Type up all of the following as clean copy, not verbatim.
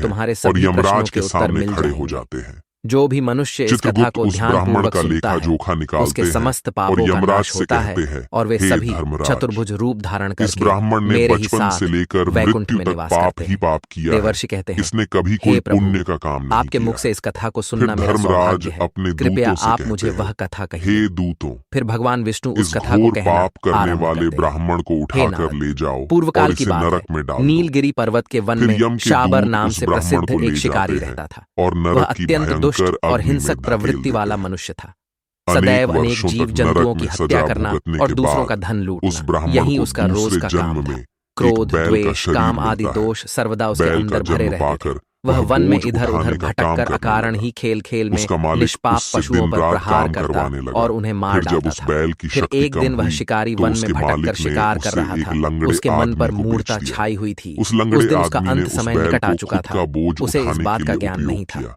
हैं तुम्हारे और सभी प्रश्नों यमराज के के उत्तर सामने मिल खड़े हो जाएंगे। जाते हैं। जो भी मनुष्य इस कथा चित्रगुप्त को उस ब्राह्मण ध्यानपूर्वक का सुनता लेखा है, जोखा निकालते उसके हैं समस्त और पापों का यमराज नाश से होता है कहते हैं, और वे हे सभी धर्मराज, चतुर्भुज रूप धारण इस करके ब्राह्मण ने मेरे ही बचपन साथ से लेकर वैकुंठ मृत्यु में तक निवास पाप करते ही हैं। पाप किया है। देवर्षि कहते हैं, इसने कभी हे कोई प्रभु, पुण्य का काम नहीं आपके किया मुख से है। इस कथा को फिर सुनना मेरा धर्मराज सौभाग्य है। अपने कृपया दूतों से आप मुझे कहते वह हैं, कथा हे कहिए। दूतों, फिर भगवान विष्णु इस उस कथा को घोर कहना पाप करने आरंभ वाले करते हैं। ब्राह्मण को हे उठाकर नारद, ले जाओ पूर्व और काल की इसे बात नरक है। में डाल दो। नीलगिरी पर्वत के वन फिर में यम के शाबर दूत नाम उस से ब्राह्मण प्रसिद्ध को ले एक शिकारी जाते हैं रहता था। और वह नरक की अत्यंत दुष्ट भयंकर और अग्नि हिंसक में प्रवृत्ति धकेल वाला देते हैं। मनुष्य था। अनेक सदैव अनेक वर्षों जीव तक जंतुओं नरक की में हत्या सजा करना भुगतने और के दूसरों का बाद धन उस लूटना, ब्राह्मण यही को उसका रोज दूसरे का जन्म काम था। में एक क्रोध, बैल का द्वेष, शरीर काम आदि मिलता है। दोष सर्वदा उसके बैल का अंदर भरे जन्म रहते थे। पाकर वह वन में बोझ इधर उधर उठाने का भटक काम कर करने अकारण लगा। ही खेल खेल में उसका मालिक निष्पाप उससे पशुओं दिन पर रात प्रहार काम करता करवाने लगा। और उन्हें मार फिर जब डालता उस था। बैल की फिर शक्ति एक कम दिन वह हुई शिकारी तो वन में उसके भटक कर मालिक ने शिकार कर उसे रहा एक था। लंगड़े उसके मन पर आदमी को बेच मूढ़ता दिया। छाई हुई थी। उस उस लंगड़े दिन उसका आदमी अंत ने उस समय बैल निकट आ को चुका खुद था। का बोझ उसे इस उठाने बात के का लिए ज्ञान उपयोग नहीं था। किया।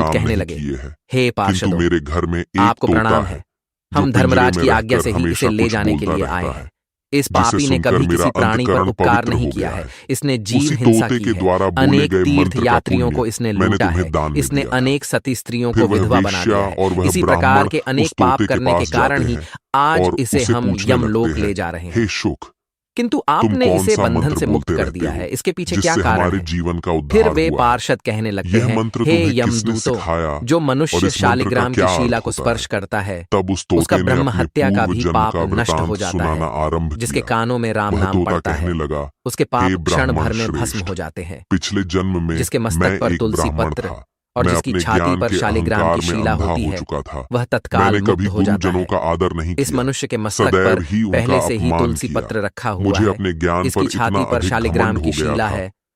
दूत काम कहने नहीं लगे, किए हैं, हे किंतु पार्षदों, मेरे घर में एक आपको तोता प्रणाम है है। जो हम पिंजरे धर्मराज में की आज्ञा रहकर से ही हमेशा इसे ले कुछ जाने के बोलता लिए रहता आए है। हैं। इस जिसे पापी ने सुनकर कभी मेरा किसी प्राणी पर अंतकरण उपकार पवित्र नहीं हो किया गया है। है। इसने जीव उसी हिंसा तोते की के है। द्वारा बोले अनेक गए तीर्थ मंत्र का यात्रियों को पुण्य इसने मैंने लूटा तुम्हें है। दान में इसने दिया था। अनेक सती स्त्रियों फिर को वह विधवा बना वेश्या दिया है। और वह इसी ब्राह्मण प्रकार के अनेक उस पाप तोते के करने के पास कारण जाते ही हैं आज और इसे उसे हम पूछने यमलोक लगते ले हैं, जा रहे हैं। हे शुक, किंतु तुम आपने कौन इसे सा बंधन मंत्र से मुक्त बोलते कर रहते दिया हो है, इसके पीछे क्या जिससे कारण हमारे है? जीवन का फिर उद्धार वे हुआ है? पार्षद कहने लगते यह हैं, मंत्र हे तुम्हें किसने यमदूतों, सिखाया जो और मनुष्य इस मंत्र का शालिग्राम की क्या शिला अर्थ को होता स्पर्श है? करता है, तब उस उसका तोते ने ब्रह्म अपने हत्या का पूर्व भी जन्म पाप का नष्ट हो वृतांत जाता सुनाना है। आरंभ जिसके किया। कानों में राम वह नाम तोता पड़ता कहने है, लगा, उसके हे पाप क्षण ब्राह्मण भर में भस्म श्रेष्ठ, हो जाते हैं। पिछले जन्म में जिसके मैं मस्तक पर एक तुलसी ब्राह्मण पत्र था। और मैं जिसकी अपने छाती ज्ञान पर के शालिग्राम अहंकार की में शिला अंधा होती हो है, चुका था। वह तत्काल मैंने मुक्त कभी हो जाता गुरुजनों है। का आदर नहीं इस किया, मनुष्य के मस्तक सदैव पर ही उनका पहले से ही अपमान तुलसी किया। पत्र रखा हुआ मुझे है। अपने ज्ञान इसकी पर इतना छाती पर अधिक शालिग्राम घमंड की हो गया शिला था है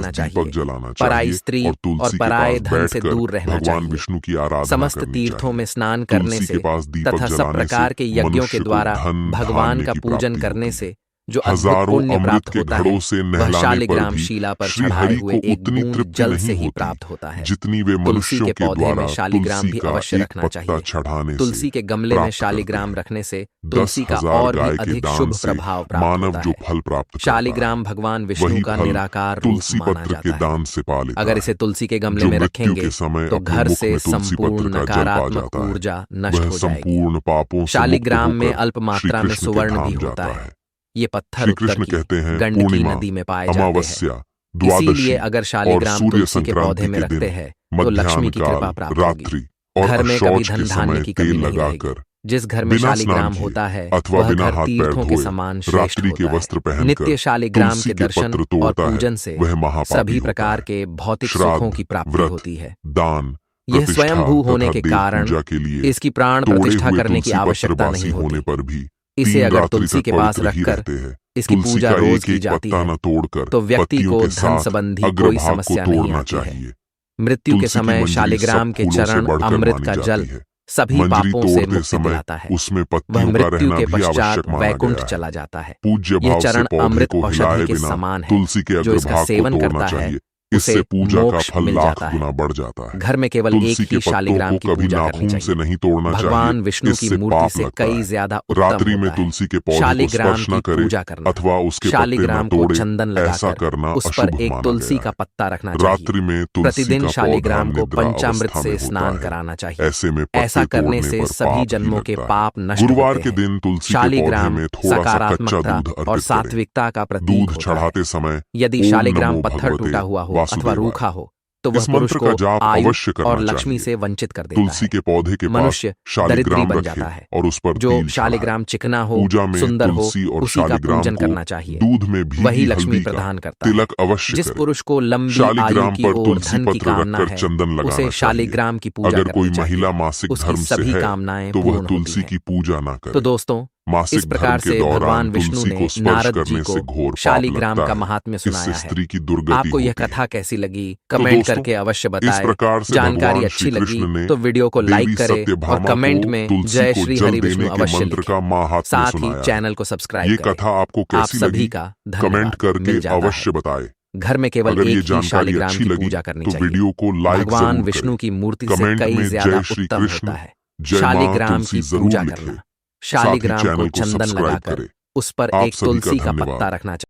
रहना दीपक चाहिए। जलाना पराई चाहिए स्त्री और तुलसी और के पराये पास धन से बैठकर दूर रहना भगवान चाहिए। विष्णु की आराधना समस्त करनी तीर्थों चाहिए। में स्नान करने तुलसी से के पास दीपक तथा सब जलाने प्रकार से के यज्ञों मनुष्य के को द्वारा धन भगवान धान्य का की पूजन प्राप्ति करने होती से है। जो अद्भुत हजारों पुण्य अमृत प्राप्त के होता है घड़ों से वह नहलाने पर शालिग्राम भी शिला पर श्री चढ़ाए हरि हुए को एक उतनी बूंद तृप्ति जल नहीं से ही होती प्राप्त होता है। जितनी वे तुलसी मनुष्यों के के पौधे द्वारा में शालिग्राम तुलसी भी का अवश्य एक रखना पत्ता चाहिए। चढ़ाने तुलसी से के गमले में प्राप्त करते शालिग्राम हैं। रखने से तुलसी का 10,000 और भी गाय के अधिक दान शुभ से प्रभाव प्राप्त मानव होता जो है। फल प्राप्त करता शालिग्राम है भगवान विष्णु वही का फल निराकार रूप तुलसी माना पत्र के जाता है। दान से पा लेता अगर है। इसे तुलसी के गमले जो में मृत्यु रखेंगे के समय तो अपने घर मुख से में तुलसी पत्र संपूर्ण का जल पा नकारात्मक जाता है ऊर्जा नष्ट वह हो जाएगी। संपूर्ण पापों से मुक्त शालिग्राम में होकर अल्प मात्रा में श्री कृष्ण के सुवर्ण धाम भी होता जाता है। है। ये पत्थर श्री उत्तर कृष्ण की कहते हैं गंडकी पूर्णिमा, नदी में पाए जाते हैं। अमावस्या, इसीलिए द्वादशी अगर और शालिग्राम सूर्य तुलसी के पौधे संक्रांति में के रखते दिन हैं तो लक्ष्मी मध्याह्न की कृपा काल, प्राप्त होगी। रात्रि और घर में कभी अशौच धन के धान्य समय की कमी तेल नहीं रहेगी। लगाकर जिस घर में बिना स्नान शालिग्राम किए होता है अथवा वह बिना घर हाथ पैर तीर्थों के धोए समान श्रेष्ठ रात्रि के होता वस्त्र है। पहनकर नित्य शालिग्राम तुलसी के के दर्शन पत्र और तोड़ता है पूजन से वह महापापी सभी होता प्रकार है। के भौतिक श्राद्ध, सुखों की प्राप्ति व्रत, होती है। दान यह प्रतिष्ठा स्वयंभू होने तथा के देव कारण पूजा के लिए इसकी प्राण तोड़े प्रतिष्ठा हुए करने की तुलसी पत्र आवश्यकता बासी नहीं होने होती। पर भी इसे 3 अगर रात्रि तुलसी तक के पास पवित्र ही रखकर रहते हैं। इसकी तुलसी पूजा का रोज एक की एक जाती पत्ता है न तोड़कर तो व्यक्ति पत्तियों को के धन साथ संबंधी कोई अग्रभाग को समस्या नहीं तोड़ना आती है। चाहिए। मृत्यु के तुलसी की समय मंजरी शालिग्राम सब के फूलों से चरण बढ़कर अमृत मानी का जाती जल है। सभी मंजरी पापों से तोड़ते मुक्ति समय दिलाता है। उसमें वह पत्तियों का मृत्यु रहना के भी पश्चात आवश्यक माना वैकुंठ गया है। चला जाता है। पूज्य यह भाव से चरण पौधे अमृत को हिलाए औषधि के बिना समान है। तुलसी के जो इसका अग्रभाग को सेवन तोड़ना करता है चाहिए। उसे इससे पूजा का मोक्ष फल मिल लाख जाता है। गुना बढ़ जाता है। घर में केवल तुलसी एक के ही पत्तों शालिग्राम को की कभी पूजा करनी नाखून से चाहिए। नहीं तोड़ना भगवान चाहिए, विष्णु की इससे मूर्ति पाप से लगता कई है। ज्यादा उत्तम रात्रि में होता है। तुलसी के पौधे को शालिग्राम स्पर्श की न करे पूजा करना, अथवा उसके पत्ते न शालिग्राम को तोड़े, चंदन ऐसा लगाकर करना उस पर अशुभ एक माना तुलसी गया का है। पत्ता रखना चाहिए। रात्रि में तुलसी प्रतिदिन का पौधा शालिग्राम को निद्रा पंचामृत अवस्था से में स्नान होता है। कराना चाहिए। ऐसे में ऐसा पत्ते करने तोड़ने से पर सभी पाप ही जन्मों के लगता है। पाप नष्ट गुरुवार होते के हैं। दिन तुलसी के पौधे शालिग्राम में थोड़ा सा कच्चा सकारात्मकता दूध और अर्पित करें। सात्विकता का प्रतीक दूध होता है। चढ़ाते समय यदि ओम शालिग्राम नमो पत्थर भगवते टूटा हुआ हो अथवा वासुदेवाय। रूखा हो तो वह इस पुरुष मंत्र को का जाप आयु अवश्य करना और लक्ष्मी चाहिए। से वंचित कर देता तुलसी है। के पौधे के पास मनुष्य दरिद्री शालिग्राम बन रखे जाता है। और उस पर जो तिल शालिग्राम चिकना हो, पूजा में सुंदर हो, तुलसी और उसी का शालिग्राम पूजन को करना चाहिए। दूध में वही भीगी लक्ष्मी हल्दी का प्रदान करता है। तिलक अवश्य जिस करें। पुरुष को लंबी शालिग्राम आयु की पर और तुलसी धन की पत्र कामना रखकर है चंदन लगाना उसे चाहिए। शालिग्राम की पूजा अगर कोई करनी चाहिए। महिला मासिक उसकी धर्म से सभी है कामनाएं तो वह पूर्ण होती तुलसी हैं। की पूजा ना करे। तो दोस्तों, इस मासिक प्रकार धर्म के से दौरान भगवान विष्णु तुलसी ने को स्पर्श नारद जी करने को से घोर पाप शालिग्राम लगता का है। महात्म्य इससे सुनाया है। स्त्री की दुर्गति आपको यह होती है। कथा कैसी लगी कमेंट दोस्तों, करके अवश्य इस बताएं। प्रकार से जानकारी भगवान अच्छी श्री लगी कृष्ण ने तो वीडियो को देवी लाइक करें और सत्यभामा कमेंट को में तुलसी जय को श्री जल हरि विष्णु देने के अवश्य मंत्र लिखें। का महात्म्य साथ ही सुनाया। चैनल को सब्सक्राइब ये करें। कथा आपको आप कैसी सभी लगी का कमेंट धन्यवाद करके मिल जाता अवश्य है। बताएं। घर में केवल अगर ये एक ही जानकारी शालिग्राम अच्छी की लगी पूजा करनी तो चाहिए। वीडियो को लाइक भगवान जरूर विष्णु करें। की मूर्ति से कमेंट कई में ज्यादा जय श्री उत्तम कृष्ण, होता है। जय मां शालिग्राम तुलसी की जरूर पूजा लिखें। करना, साथ ही शालिग्राम को चैनल को चंदन सब्सक्राइब लगाकर करें। उस पर आप एक सभी का तुलसी का धन्यवाद। पत्ता रखना चाहिए।